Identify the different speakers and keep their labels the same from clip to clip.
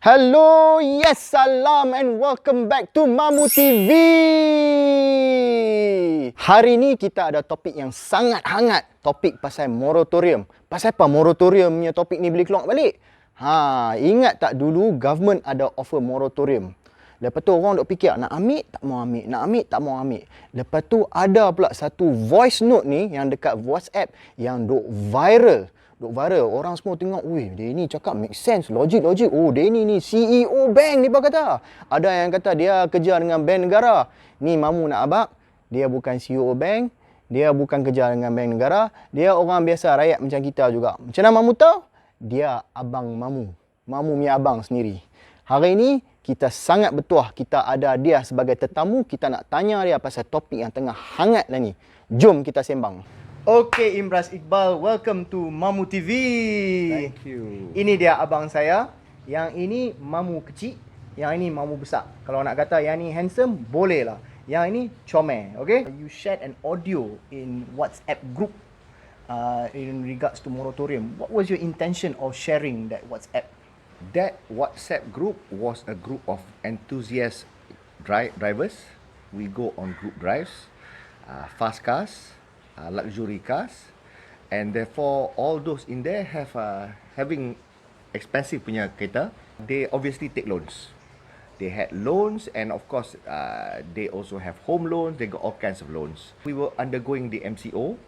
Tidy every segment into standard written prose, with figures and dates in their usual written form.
Speaker 1: Hello, yes, salam and welcome back to Mamu TV. Hari ni kita ada topik yang sangat hangat. Topik pasal moratorium. Pasal apa moratoriumnya topik ni boleh keluar balik? Ingat tak dulu government ada offer moratorium. Lepas tu orang duk fikir nak ambil, tak mau ambil. Nak ambil, tak mau ambil. Lepas tu ada pula satu voice note ni yang dekat WhatsApp yang duk viral. Orang semua tengok, weh, dia ni cakap make sense, logik. Oh, dia ni CEO bank, dia kata. Ada yang kata dia kerja dengan bank negara. Ni Mamu nak abak, dia bukan CEO bank, dia bukan kerja dengan bank negara, dia orang biasa rakyat macam kita juga. Macam mana Mamu tahu? Dia abang Mamu. Mamu punya abang sendiri. Hari ni kita sangat bertuah kita ada dia sebagai tetamu. Kita nak tanya dia pasal topik yang tengah hangat lah ni. Jom kita sembang. Okay, Imraz Iqbal, welcome to Mamu TV.
Speaker 2: Thank you.
Speaker 1: Ini dia abang saya. Yang ini Mamu kecil, yang ini Mamu besar. Kalau nak kata yang ni handsome, boleh lah. Yang ini comel, okay? You shared an audio in WhatsApp group in regards to moratorium. What was your intention of sharing that WhatsApp?
Speaker 2: That WhatsApp group was a group of enthusiast drivers. We go on group drives, fast cars, luxury cars, and therefore all those in there have having expensive punya kereta. They obviously take loans. They had loans, and of course they also have home loans. They got all kinds of loans. We were undergoing the MCO.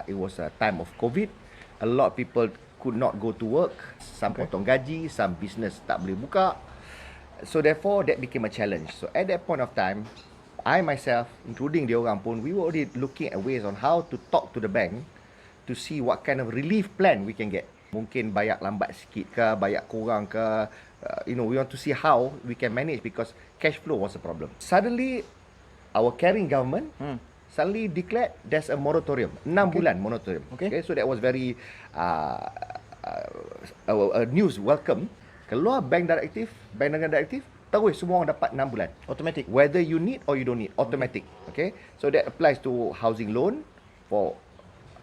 Speaker 2: It was a time of COVID. A lot of people could not go to work. Some potong gaji, some business tak boleh buka. So therefore that became a challenge. So at that point of time, I myself, including diorang pun, we were already looking at ways on how to talk to the bank to see what kind of relief plan we can get. Mungkin bayar lambat sikit ke, bayar kurang ke, we want to see how we can manage because cash flow was a problem. Suddenly, our caring government suddenly declared there's a moratorium, 6 bulan moratorium. Okay, so that was very news welcome. Keluar bank dengan directive, terus semua orang dapat 6 bulan.
Speaker 1: Automatic.
Speaker 2: Whether you need or you don't need, automatic. Okay, so that applies to housing loan, for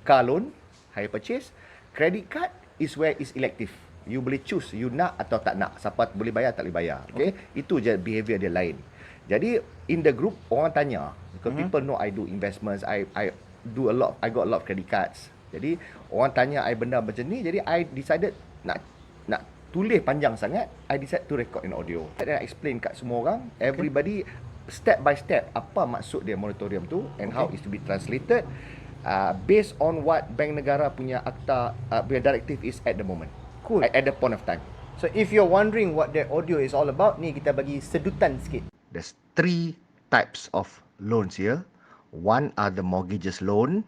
Speaker 2: car loan, hire purchase. Credit card is where is elective. You boleh choose, you nak atau tak nak. Siapa boleh bayar, tak boleh bayar. Okay, itu je behavior dia lain. Jadi in the group orang tanya, because people know I do investments, I got a lot of credit cards. Jadi orang tanya I benda macam ni, jadi I decided nak tulis panjang sangat, I decided to record in audio. Dan I explain kat semua orang, everybody step by step apa maksud dia moratorium tu and how is to be translated based on what bank negara punya akta punya directive is at the moment.
Speaker 1: Cool.
Speaker 2: At the point of time.
Speaker 1: So if you're wondering what that audio is all about, ni kita bagi sedutan sikit.
Speaker 2: There's 3 types of loans here. One are the mortgages loan,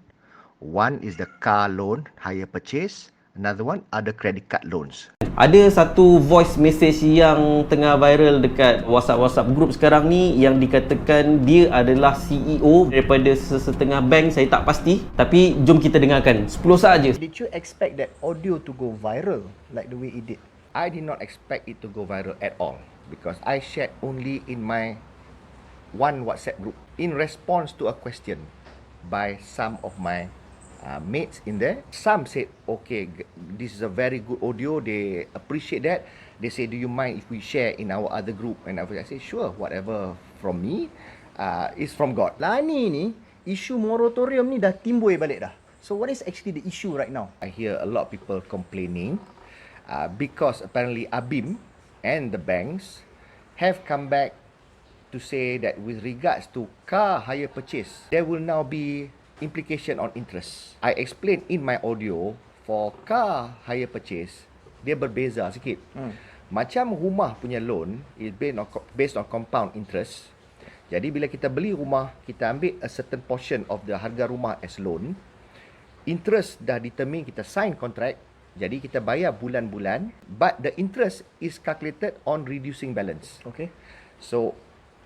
Speaker 2: one is the car loan, hire purchase, another one are the credit card loans.
Speaker 3: Ada satu voice message yang tengah viral dekat WhatsApp group sekarang ni yang dikatakan dia adalah CEO daripada sesetengah bank, saya tak pasti, tapi jom kita dengarkan 10 saja.
Speaker 1: Did you expect that audio to go viral like the way it did?
Speaker 2: I did not expect it to go viral at all because I shared only in my one WhatsApp group in response to a question by some of my mates in there. Some said, okay, this is a very good audio, they appreciate that. They say, do you mind if we share in our other group? And I say, sure, whatever from me is from God.
Speaker 1: Lah ni isu moratorium ni dah timbul balik dah. So what is actually the issue right now?
Speaker 2: I hear a lot of people complaining because apparently ABIM and the banks have come back to say that with regards to car hire purchase, there will now be implication on interest. I explained in my audio, for car hire purchase, dia berbeza sikit. Macam rumah punya loan is based on compound interest. Jadi bila kita beli rumah, kita ambil a certain portion of the harga rumah as loan. Interest dah determine, kita sign contract, jadi kita bayar bulan-bulan, but the interest is calculated on reducing balance.
Speaker 1: Okay.
Speaker 2: So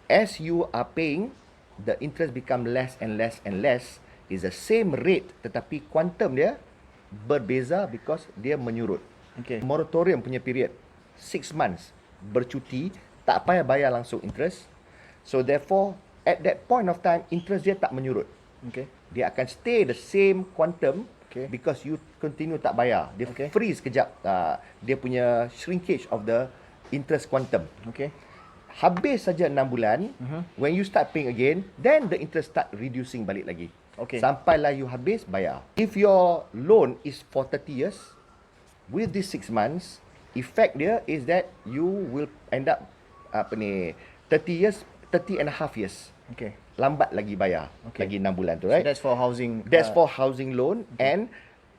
Speaker 2: as you are paying, the interest become less and less and less. Is the same rate, tetapi quantum dia berbeza because dia menyurut.
Speaker 1: Okay.
Speaker 2: Moratorium punya period 6 months, bercuti, tak payah bayar langsung interest. So therefore at that point of time interest dia tak menyurut.
Speaker 1: Okay.
Speaker 2: Dia akan stay the same quantum
Speaker 1: Okay.
Speaker 2: Because you continue tak bayar. Dia
Speaker 1: Okay.
Speaker 2: freeze kejap dia punya shrinkage of the interest quantum.
Speaker 1: Okay.
Speaker 2: Habis saja 6 bulan, when you start paying again, then the interest start reducing balik lagi.
Speaker 1: Okay.
Speaker 2: Sampailah you habis bayar. If your loan is for 30 years, with these 6 months, effect dia is that you will end up 30 and a half years.
Speaker 1: Okay.
Speaker 2: Lambat lagi bayar.
Speaker 1: Okay.
Speaker 2: Lagi 6 bulan tu,
Speaker 1: So
Speaker 2: right?
Speaker 1: that's for housing.
Speaker 2: That's for housing loan, and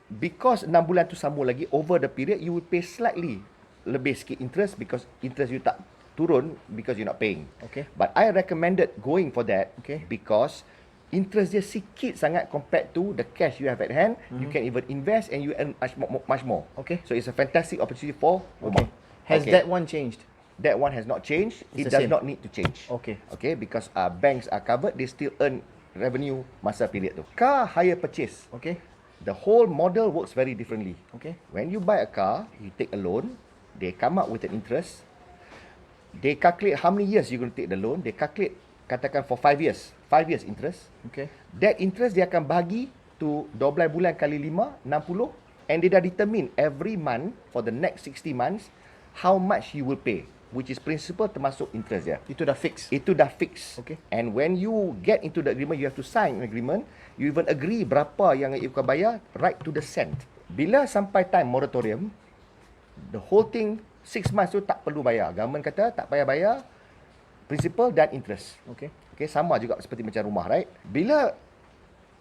Speaker 2: because 6 bulan tu sambung lagi, over the period you will pay slightly lebih sikit interest because interest you tak turun because you're not paying.
Speaker 1: Okay.
Speaker 2: But I recommended going for that
Speaker 1: Okay.
Speaker 2: because interest dia sikit sangat compared to the cash you have at hand. You can even invest and you earn much more.
Speaker 1: Okay.
Speaker 2: So it's a fantastic opportunity for
Speaker 1: Okay.
Speaker 2: rumah.
Speaker 1: Has
Speaker 2: Okay.
Speaker 1: that one changed?
Speaker 2: That one has not changed.
Speaker 1: It's
Speaker 2: It
Speaker 1: the
Speaker 2: does
Speaker 1: same.
Speaker 2: not need to change.
Speaker 1: Okay.
Speaker 2: Okay, because banks are covered, they still earn revenue masa period tu. Car hire purchase.
Speaker 1: Okay.
Speaker 2: The whole model works very differently.
Speaker 1: Okay.
Speaker 2: When you buy a car, you take a loan, they come up with an interest. They calculate how many years you're going to take the loan. They calculate, katakan for 5 years. 5 years interest.
Speaker 1: Okay.
Speaker 2: That interest dia akan bagi to 12 bulan kali 5, 60. And they dah determine every month for the next 60 months how much you will pay. Which is principal termasuk interest dia.
Speaker 1: Itu dah fix.
Speaker 2: Itu dah fix.
Speaker 1: Okay.
Speaker 2: And when you get into the agreement, you have to sign an agreement. You even agree berapa yang you akan bayar right to the cent. Bila sampai time moratorium, the whole thing 6 months tu tak perlu bayar. Government kata tak payah bayar principal dan interest.
Speaker 1: Okay.
Speaker 2: Okay, sama juga seperti macam rumah, right? Bila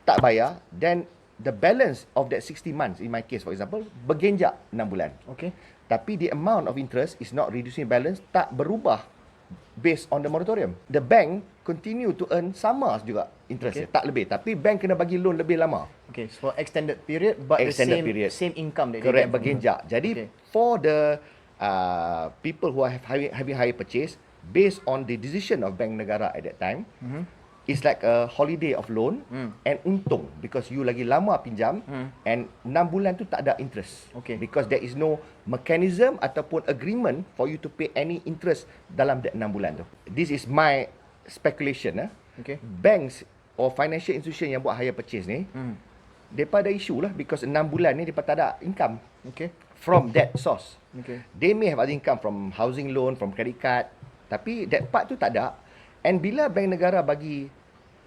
Speaker 2: tak bayar, then the balance of that 60 months, in my case for example, bergenjak 6 bulan.
Speaker 1: Okay.
Speaker 2: Tapi the amount of interest is not reducing balance, tak berubah based on the moratorium. The bank continue to earn sama juga interest dia, tak lebih. Tapi bank kena bagi loan lebih lama.
Speaker 1: Okay. So for extended period, but
Speaker 2: Extended
Speaker 1: the same
Speaker 2: period.
Speaker 1: same income that
Speaker 2: Correct,
Speaker 1: they get.
Speaker 2: bergenjak. Jadi
Speaker 1: Okay.
Speaker 2: for the people who are having higher purchase, based on the decision of Bank Negara at that time, it's like a holiday of loan and untung because you lagi lama pinjam and 6 bulan tu tak ada interest.
Speaker 1: Okay.
Speaker 2: Because there is no mechanism ataupun agreement for you to pay any interest dalam that 6 bulan tu. This is my speculation.
Speaker 1: Okay.
Speaker 2: Banks or financial institution yang buat higher purchase ni, mereka ada isu lah because 6 bulan ni mereka tak ada income
Speaker 1: Okay.
Speaker 2: from that source.
Speaker 1: Okay.
Speaker 2: They may have other income from housing loan, from credit card, tapi that part tu tak ada. And bila Bank Negara bagi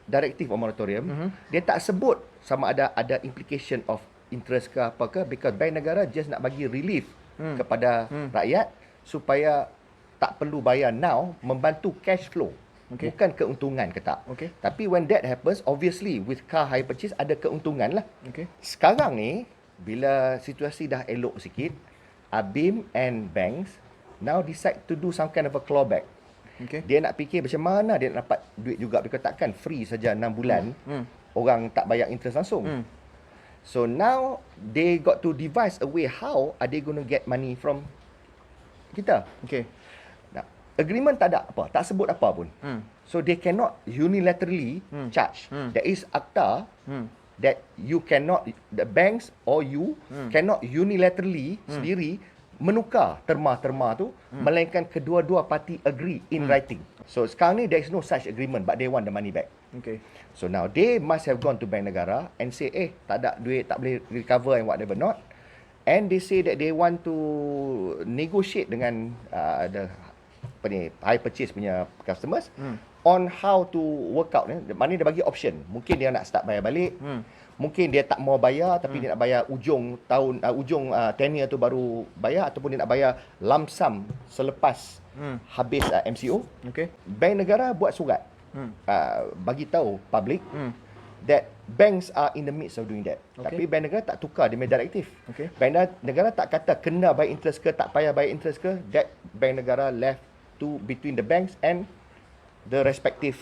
Speaker 2: directive or moratorium, dia tak sebut sama ada implication of interest ke apa ke, because Bank Negara just nak bagi relief kepada rakyat supaya tak perlu bayar now, membantu cash flow.
Speaker 1: Okay.
Speaker 2: Bukan keuntungan ke tak.
Speaker 1: Okay.
Speaker 2: Tapi when that happens, obviously with car hire purchase ada keuntungan lah.
Speaker 1: Okay.
Speaker 2: Sekarang ni, bila situasi dah elok sikit, ABIM and banks now decide to do some kind of a clawback.
Speaker 1: Okay.
Speaker 2: Dia nak fikir macam mana dia nak dapat duit juga, because takkan free saja 6 bulan orang tak bayar interest langsung. So now they got to devise a way how are they going to get money from kita.
Speaker 1: Okay.
Speaker 2: Nah, agreement tak ada apa, tak sebut apa pun. So they cannot unilaterally charge. There is akta that you cannot, the banks or you cannot unilaterally sendiri menukar terma-terma tu, melainkan kedua-dua parti agree in writing. So sekarang ni there is no such agreement, but they want the money back.
Speaker 1: Okay.
Speaker 2: So now they must have gone to Bank Negara and say, tak ada duit, tak boleh recover and whatever not. And they say that they want to negotiate dengan the high purchase punya customers on how to work out. Mana dia bagi option. Mungkin dia nak start bayar balik. Mungkin dia tak mau bayar tapi dia nak bayar ujung tahun, ujung tenure tu baru bayar, ataupun dia nak bayar lump sum selepas habis MCO.
Speaker 1: Okay.
Speaker 2: Bank Negara buat surat bagi tahu public that banks are in the midst of doing that.
Speaker 1: Okay.
Speaker 2: Tapi Bank Negara tak tukar dia punya directive.
Speaker 1: Okay.
Speaker 2: Bank Negara tak kata kena bayar interest ke, tak payah bayar interest ke. That Bank Negara left to between the banks and the respective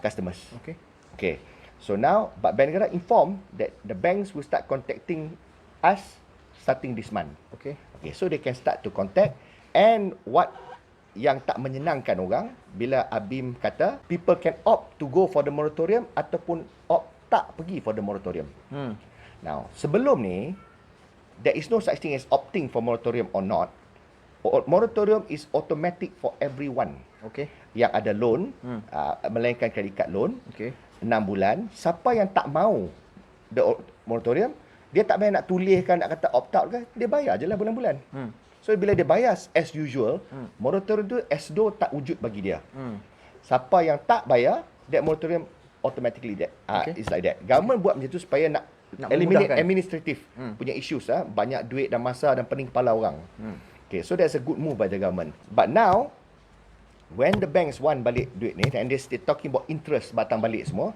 Speaker 2: customers.
Speaker 1: Okay.
Speaker 2: Okay. So now, but Bank Negara informed that the banks will start contacting us starting this month.
Speaker 1: Okay.
Speaker 2: Okay, so they can start to contact. And what yang tak menyenangkan orang, bila ABIM kata people can opt to go for the moratorium ataupun opt tak pergi for the moratorium. Now, sebelum ni, there is no such thing as opting for moratorium or not. Moratorium is automatic for everyone.
Speaker 1: Okay.
Speaker 2: Yang ada loan, melainkan credit card loan,
Speaker 1: Okay.
Speaker 2: 6 bulan. Siapa yang tak mau the moratorium, dia tak payah nak tuliskan, nak kata opt out ke, dia bayar je lah bulan-bulan. So bila dia bayar as usual, moratorium tu as though tak wujud bagi dia. Siapa yang tak bayar, that moratorium automatically that. It's like that. Government buat macam tu supaya nak eliminate
Speaker 1: memudahkan.
Speaker 2: administrative punya issues, banyak duit dan masa dan pening kepala orang. Okay, so that's a good move by the government. But now, when the banks want balik duit ni, and they talking about interest batang balik semua,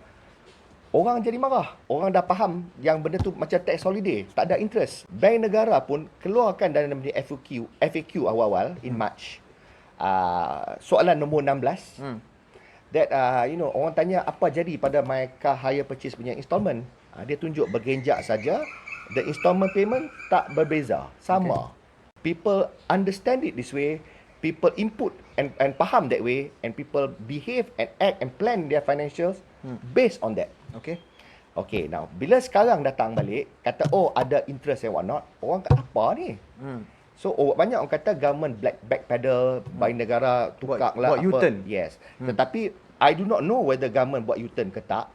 Speaker 2: orang jadi marah. Orang dah faham yang benda tu macam tax holiday, tak ada interest. Bank negara pun keluarkan dalam FAQ awal-awal in March. Soalan nombor 16. That orang tanya apa jadi pada my car hire purchase punya installment. Dia tunjuk bergenjak saja. The installment payment tak berbeza, sama. People understand it this way. People input and faham that way, and people behave and act and plan their financials based on that. Okay, now bila sekarang datang balik kata ada interest and what not, orang kata apa ni? So banyak orang kata government backpedal, bank negara tukar lah
Speaker 1: buat U-turn.
Speaker 2: Yes. Tetapi I do not know whether government buat U-turn ke tak.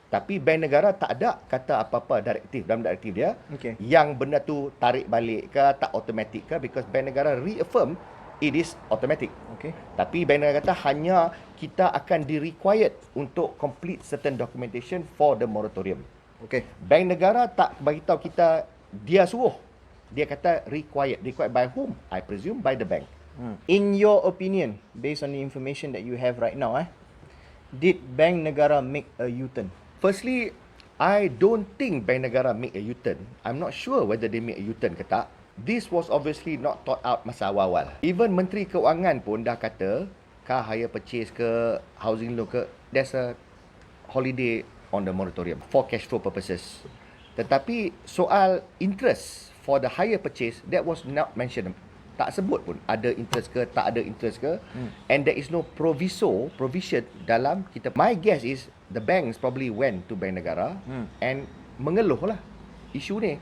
Speaker 2: Tapi bank negara tak ada kata apa-apa dalam direktif dia yang benda tu tarik balik ke tak automatic ke, because bank negara reaffirm it is automatic. Tapi bank negara kata hanya kita akan required untuk complete certain documentation for the moratorium. Bank negara tak bagi tahu kita dia suruh. Dia kata required. Required by whom? I presume by the bank.
Speaker 1: In your opinion, based on the information that you have right now, did Bank Negara make a U-turn?
Speaker 2: Firstly, I don't think Bank Negara make a U-turn. I'm not sure whether they make a U-turn ke tak. This was obviously not thought out masa awal-awal. Even Menteri Keuangan pun dah kata, car hire purchase ke, housing loan ke, there's a holiday on the moratorium for cash flow purposes. Tetapi soal interest for the hire purchase, that was not mentioned. Tak sebut pun ada interest ke, tak ada interest ke. And there is no provision dalam kita. My guess is the banks probably went to Bank Negara and mengeluh lah isu ni.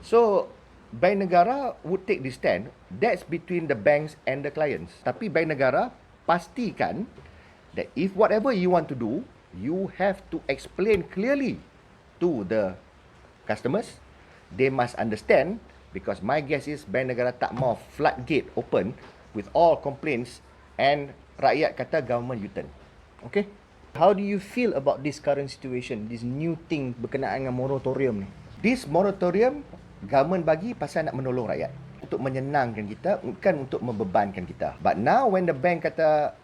Speaker 2: So Bank Negara would take this stand. That's between the banks and the clients. Tapi Bank Negara pastikan that if whatever you want to do, you have to explain clearly to the customers. They must understand, because my guess is Bank Negara tak mau floodgate open with all complaints and rakyat kata government U-turn.
Speaker 1: How do you feel about this current situation, this new thing berkenaan dengan moratorium ni?
Speaker 2: This moratorium government bagi pasal nak menolong rakyat, untuk menyenangkan kita, bukan untuk membebankan kita. But now when the bank kata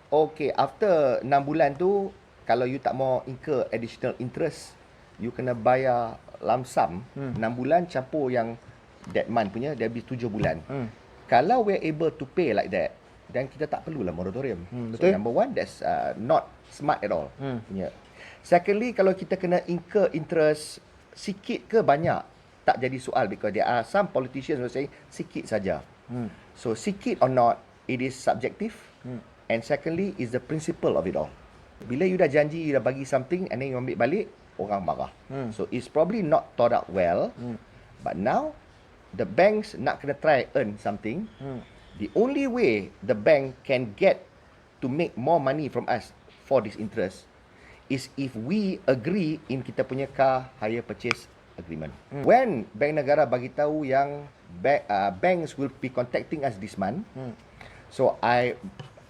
Speaker 2: after 6 bulan tu kalau you tak mau incur additional interest, you kena bayar lump sum 6 bulan campur yang that month punya, dia habis 7 bulan. Kalau we're able to pay like that, then kita tak perlulah moratorium. So number one, that's not smart at all. Secondly, kalau kita kena incur interest sikit ke banyak, tak jadi soal, because there are some politicians who say sikit saja. So sikit or not, it is subjective. And secondly, is the principle of it all. Bila you dah janji, you dah bagi something and then you ambil balik, orang marah. So it's probably not thought out well. But now the banks nak kena try earn something. The only way the bank can get to make more money from us for this interest is if we agree in kita punya car hire purchase agreement. When Bank Negara bagi tahu yang banks will be contacting us this month, so I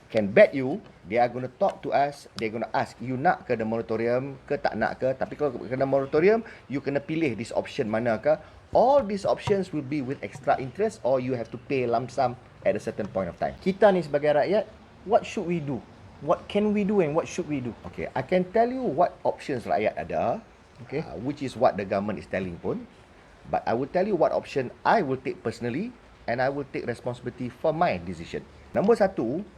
Speaker 2: can bet you they are going to talk to us. They're going to ask, you nak ke the moratorium ke tak nak ke? Tapi kalau kena moratorium, you kena pilih this option mana ke. All these options will be with extra interest, or you have to pay lump sum at a certain point of time.
Speaker 1: Kita ni sebagai rakyat, what should we do? What can we do and what should we do?
Speaker 2: Okay, I can tell you what options rakyat ada, which is what the government is telling pun. But I will tell you what option I will take personally, and I will take responsibility for my decision. Nombor 1,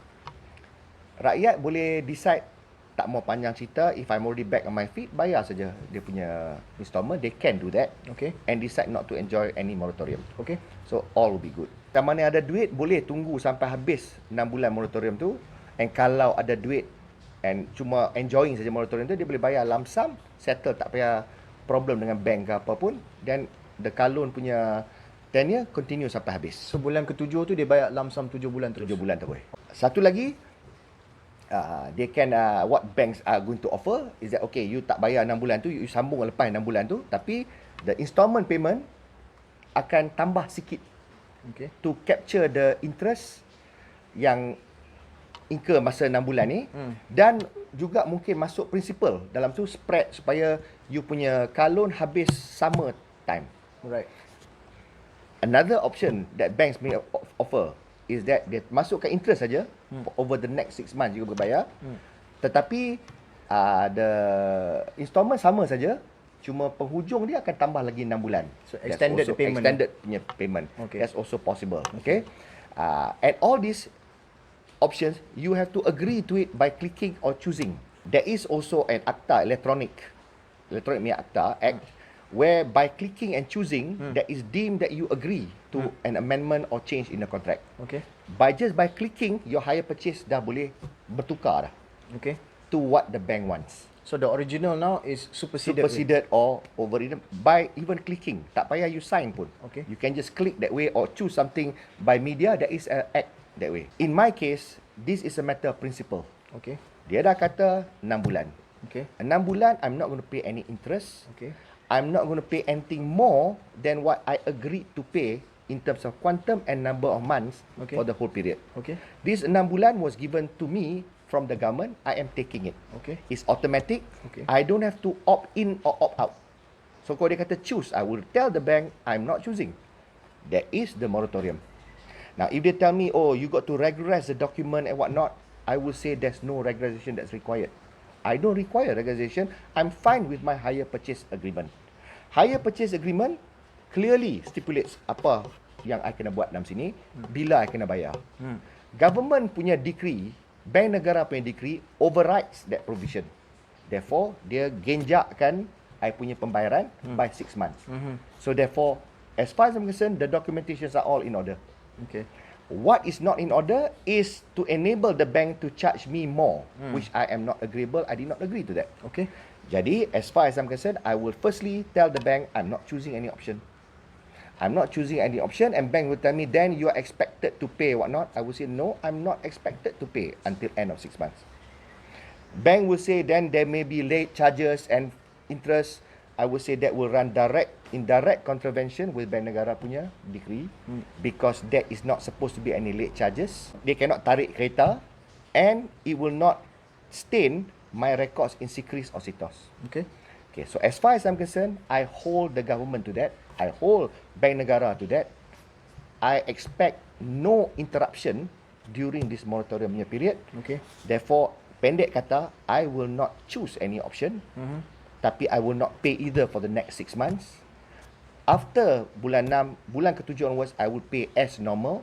Speaker 2: rakyat boleh decide tak mau panjang cerita, if I'm already back on my feet, bayar saja dia punya installment. They can do that. And decide not to enjoy any moratorium. So all will be good. Yang mana ada duit, boleh tunggu sampai habis 6 bulan moratorium tu. And kalau ada duit and cuma enjoying saja moratorium tu, dia boleh bayar lump sum, settle, tak payah problem dengan bank ke apa pun. Then the car loan punya tenure continue sampai habis.
Speaker 1: So bulan ke-7 tu dia bayar lump sum 7 bulan terus.
Speaker 2: 7 bulan terus. Satu lagi, they can what banks are going to offer is that you tak bayar 6 bulan tu, you sambung lepas 6 bulan tu, tapi the installment payment akan tambah sikit.
Speaker 1: Okay.
Speaker 2: to capture the interest yang incur masa 6 bulan ni, dan juga mungkin masuk principal dalam tu, spread supaya you punya car loan habis sama time.
Speaker 1: Right.
Speaker 2: Another option that banks may offer is that dia masukkan interest saja over the next 6 months you berbayar, tetapi the installment sama saja, cuma penghujung dia akan tambah lagi 6 bulan.
Speaker 1: So extended the payment.
Speaker 2: Extended punya payment.
Speaker 1: Okay.
Speaker 2: That's also possible. Okay. And all these options, you have to agree to it by clicking or choosing. There is also an ACTA, electronic punya ACTA Act, where by clicking and choosing, that is deemed that you agree to an amendment or change in the contract.
Speaker 1: Okay.
Speaker 2: Just by clicking, your hire purchase dah boleh bertukar dah
Speaker 1: Okay.
Speaker 2: to what the bank wants.
Speaker 1: So the original now is superseded.
Speaker 2: Superseded or overridden by even clicking. Tak payah you sign pun.
Speaker 1: Okay.
Speaker 2: You can just click that way or choose something by media. That is an act that way. In my case, this is a matter of principle.
Speaker 1: Okay.
Speaker 2: Dia dah kata 6 bulan.
Speaker 1: Okay.
Speaker 2: 6 bulan, I'm not going to pay any interest.
Speaker 1: Okay.
Speaker 2: I'm not going to pay anything more than what I agreed to pay in terms of quantum and number of months for the whole period.
Speaker 1: Okay.
Speaker 2: This 6 bulan was given to me from the government. I am taking it.
Speaker 1: Okay.
Speaker 2: It's automatic.
Speaker 1: Okay.
Speaker 2: I don't have to opt in or opt out. So kalau dia kata choose, I will tell the bank I'm not choosing. That is the moratorium. Now, if they tell me, oh, you got to regularize the document and whatnot, I will say there's no regularization that's required. I don't require regularization. I'm fine with my hire purchase agreement. Hire purchase agreement clearly stipulates apa yang I kena buat dalam sini, bila I kena bayar. Government punya decree, bank negara punya decree overrides that provision. Therefore, dia genjakkan I punya pembayaran by 6 months. So therefore, as far as I'm concerned, the documentations are all in order.
Speaker 1: Okay.
Speaker 2: What is not in order is to enable the bank to charge me more, which I am not agreeable. I did not agree to that.
Speaker 1: Okay.
Speaker 2: Jadi, as far as I'm concerned, I will firstly tell the bank I'm not choosing any option. I'm not choosing any option, and bank will tell me, then you are expected to pay whatnot. I will say, no, I'm not expected to pay until end of 6 months. Bank will say, then there may be late charges and interest. I will say that will run in direct contravention with Bank Negara punya decree, because there is not supposed to be any late charges. They cannot tarik kereta, and it will not stain my records in SICRIS or SITOS.
Speaker 1: Okay.
Speaker 2: Okay, so as far as I'm concerned, I hold the government to that. I hold Bank Negara to that. I expect no interruption during this moratorium punya period.
Speaker 1: Okay.
Speaker 2: Therefore, pendek kata, I will not choose any option. Tapi I will not pay either for the next 6 months. After bulan 6, bulan ke-7 onwards, I will pay as normal.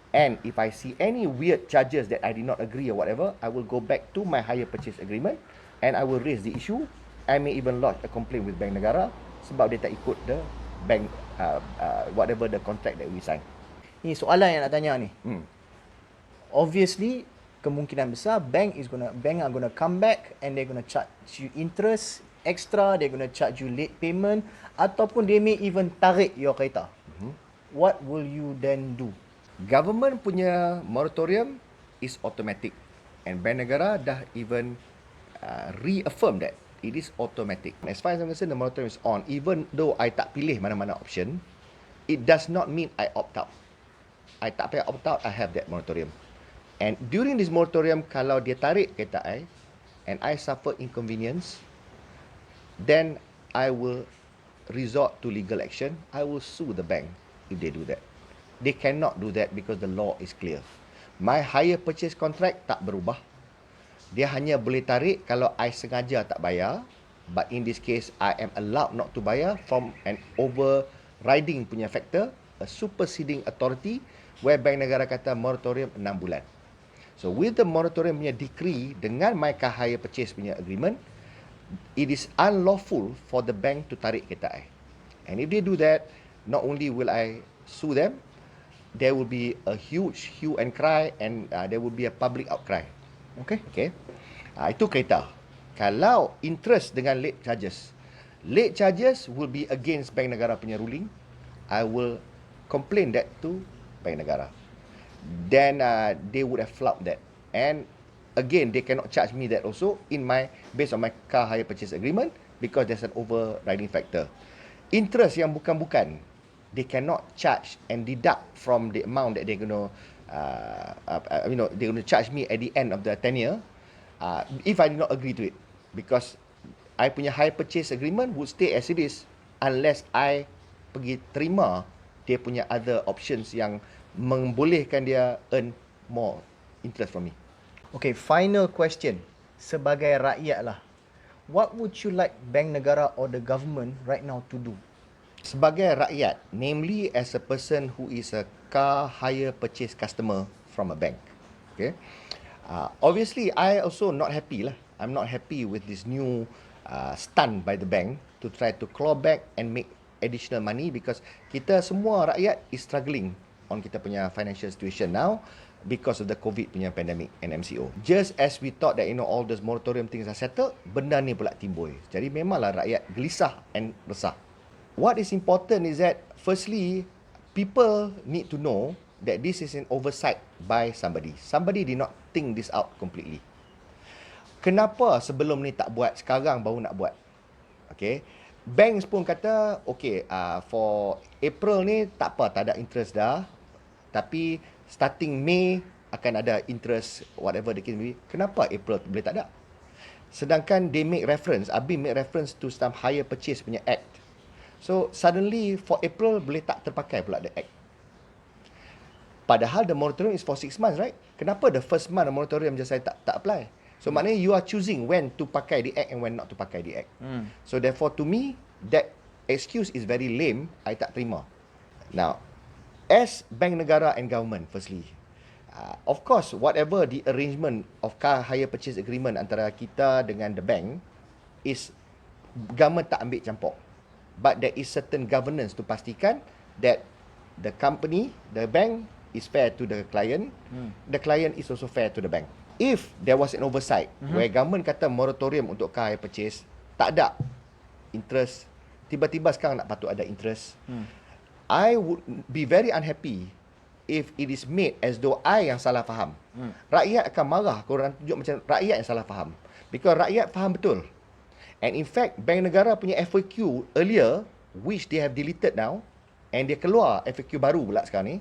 Speaker 2: And if I see any weird charges that I did not agree or whatever, I will go back to my hire purchase agreement and I will raise the issue. I may even lodge a complaint with Bank Negara sebab dia tak ikut the bank, whatever the contract that we sign.
Speaker 1: Ni soalan yang nak tanya ni. Obviously, kemungkinan besar bank are gonna come back and they're gonna charge you interest extra, they're gonna charge you late payment, ataupun they may even tarik your kereta. What will you then do?
Speaker 2: Government punya moratorium is automatic, and Bank Negara dah even reaffirm that it is automatic. As far as I'm concerned, the moratorium is on. Even though I tak pilih mana-mana option, it does not mean I opt out. I tak payah opt out, I have that moratorium. And during this moratorium, kalau dia tarik kereta I, and I suffer inconvenience, then I will resort to legal action. I will sue the bank if they do that. They cannot do that because the law is clear. My hire purchase contract tak berubah. Dia hanya boleh tarik kalau I sengaja tak bayar. But in this case, I am allowed not to bayar from an overriding punya factor, a superseding authority, where Bank Negara kata moratorium 6 bulan. So with the moratorium punya decree dengan my car hire purchase punya agreement, it is unlawful for the bank to tarik kereta I. And if they do that, not only will I sue them, there will be a huge hue and cry, and there will be a public outcry.
Speaker 1: Okay.
Speaker 2: Okay. Itu kereta. Kalau interest dengan late charges will be against Bank Negara punya ruling. I will complain that to Bank Negara. Then they would have flouted that. And again, they cannot charge me that also based on my car hire purchase agreement, because there's an overriding factor. Interest yang bukan-bukan, they cannot charge and deduct from the amount that they're going to, they're going to charge me at the end of the tenure if I do not agree to it. Because I punya hire purchase agreement would stay as it is unless I pergi terima dia punya other options yang membolehkan dia earn more interest from me.
Speaker 1: Okay, final question. Sebagai rakyat lah, what would you like Bank Negara or the government right now to do?
Speaker 2: Sebagai rakyat, namely as a person who is a car hire purchase customer from a bank, okay, obviously I also not happy lah. I'm not happy with this new stunt by the bank to try to claw back and make additional money, because kita semua rakyat is struggling on kita punya financial situation now because of the COVID punya pandemic and MCO. Just as we thought that all those moratorium things are settled, benda ni pula timbul. Jadi memanglah rakyat gelisah and resah. What is important is that firstly, people need to know that this is an oversight by somebody. Somebody did not think this out completely. Kenapa sebelum ni tak buat, sekarang baru nak buat? Okay. Banks pun kata, okay, for April ni tak apa, tak ada interest dah. Tapi starting May akan ada interest, whatever the case may be. Kenapa April boleh tak ada? Sedangkan they make reference, ABI make reference to some hire purchase punya act. So suddenly for April boleh tak terpakai pula the act. Padahal the moratorium is for 6 months, right? Kenapa the first month the moratorium just saya tak apply? So maknanya you are choosing when to pakai the act and when not to pakai the act. So therefore to me, that excuse is very lame. I tak terima. Now, as Bank Negara and government, firstly, of course, whatever the arrangement of car hire purchase agreement antara kita dengan the bank is government tak ambil campur. But there is certain governance to pastikan that the company, the bank is fair to the client, the client is also fair to the bank. If there was an oversight where government kata moratorium untuk car hire purchase, tak ada interest, tiba-tiba sekarang nak patut ada interest, I would be very unhappy if it is made as though I yang salah faham. Rakyat akan marah kalau orang tunjuk macam rakyat yang salah faham. Because rakyat faham betul. And in fact, Bank Negara punya FAQ earlier, which they have deleted now, and dia keluar FAQ baru pula sekarang ni,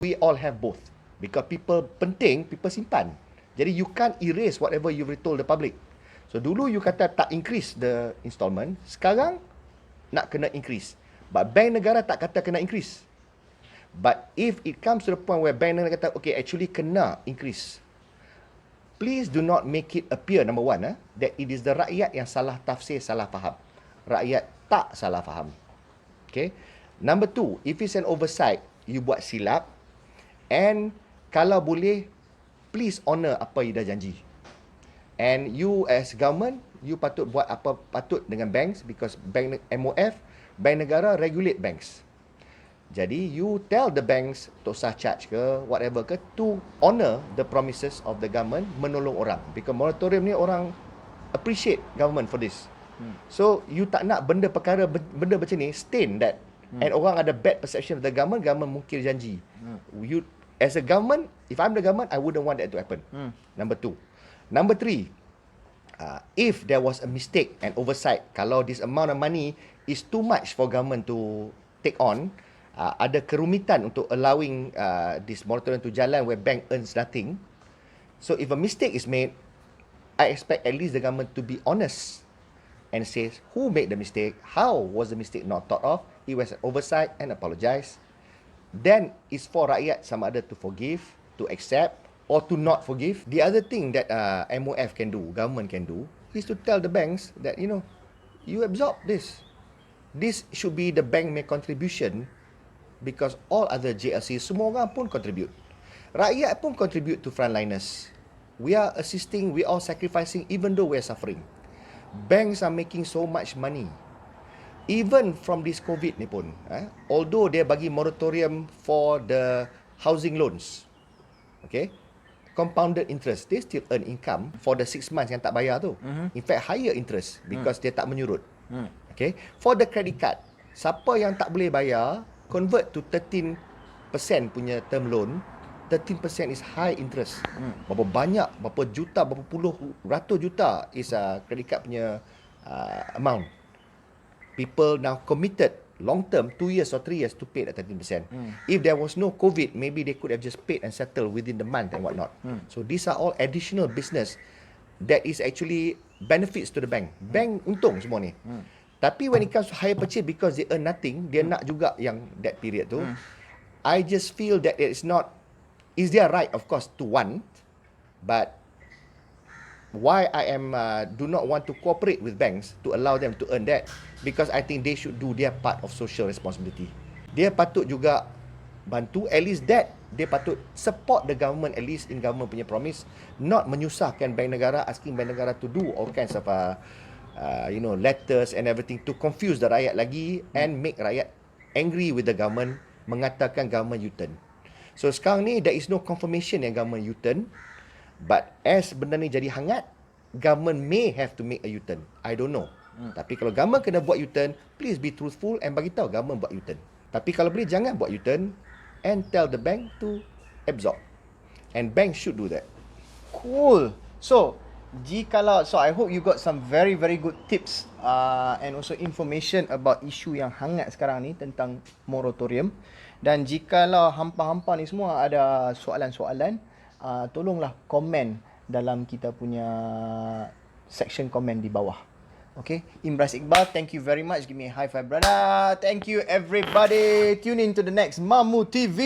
Speaker 2: we all have both. Because people penting, people simpan. Jadi you can't erase whatever you've told the public. So dulu you kata tak increase the installment, sekarang nak kena increase. But Bank Negara tak kata kena increase. But if it comes to the point where Bank Negara kata, okay, actually kena increase, please do not make it appear, number one, that it is the rakyat yang salah tafsir, salah faham. Rakyat tak salah faham. Okay. Number two, if it's an oversight, you buat silap, and kalau boleh, please honor apa you dah janji. And you as government, you patut buat apa patut dengan banks, because bank MOF, Bank Negara regulate banks. Jadi you tell the banks tak usah charge ke whatever ke, to honor the promises of the government menolong orang. Because moratorium ni orang appreciate government for this. So you tak nak benda macam ni stain that, and orang ada bad perception of the government mungkir janji. You as a government, if I'm the government, I wouldn't want that to happen. Number two. Number three, if there was a mistake and oversight, kalau this amount of money is too much for government to take on, ada kerumitan untuk allowing this moratorium to jalan where bank earns nothing. So if a mistake is made, I expect at least the government to be honest and says who made the mistake, how was the mistake not thought of, it was an oversight, and apologize. Then it's for rakyat sama ada to forgive, to accept, or to not forgive. The other thing that MOF can do, government can do, is to tell the banks that, you absorb this. This should be the bank make contribution, because all other JLC, semua orang pun contribute. Rakyat pun contribute to frontliners. We are assisting, we are sacrificing, even though we are suffering. Banks are making so much money. Even from this COVID ni pun, although dia bagi moratorium for the housing loans, okay, compounded interest, they still earn income for the 6 months yang tak bayar tu. In fact, higher interest because dia tak menyurut. Okay, for the credit card, siapa yang tak boleh bayar, convert to 13% punya term loan. 13% is high interest. Berapa banyak, berapa juta, berapa puluh, ratus juta is credit card punya amount. People now committed long term, 2 years or 3 years to pay that 13%. If there was no COVID, maybe they could have just paid and settled within the month and whatnot. So these are all additional business that is actually benefits to the bank. Bank untung semua ni. Tapi when it comes to hire purchase, because they earn nothing, dia nak juga yang that period tu. I just feel that it's not, is their right of course to want, but why I am do not want to cooperate with banks to allow them to earn that, because I think they should do their part of social responsibility. Dia patut juga bantu, at least that dia patut support the government, at least in government punya promise, not menyusahkan bank negara, asking bank negara to do all kinds of letters and everything to confuse the rakyat lagi and make rakyat angry with the government, mengatakan government U-turn. So sekarang ni there is no confirmation yang government U-turn, but as benda ni jadi hangat, government may have to make a U-turn. I don't know. Tapi kalau government kena buat U-turn, please be truthful and bagi tahu government buat U-turn. Tapi kalau boleh jangan buat U-turn and tell the bank to absorb. And bank should do that.
Speaker 1: Cool. So I hope you got some very very good tips and also information about isu yang hangat sekarang ni tentang moratorium. Dan jikalau hampa-hampa ni semua ada soalan-soalan, tolonglah komen dalam kita punya section komen di bawah. Okay, Imraz Iqbal, thank you very much. Give me a high five, brother. Thank you everybody. Tune in to the next Mamu TV.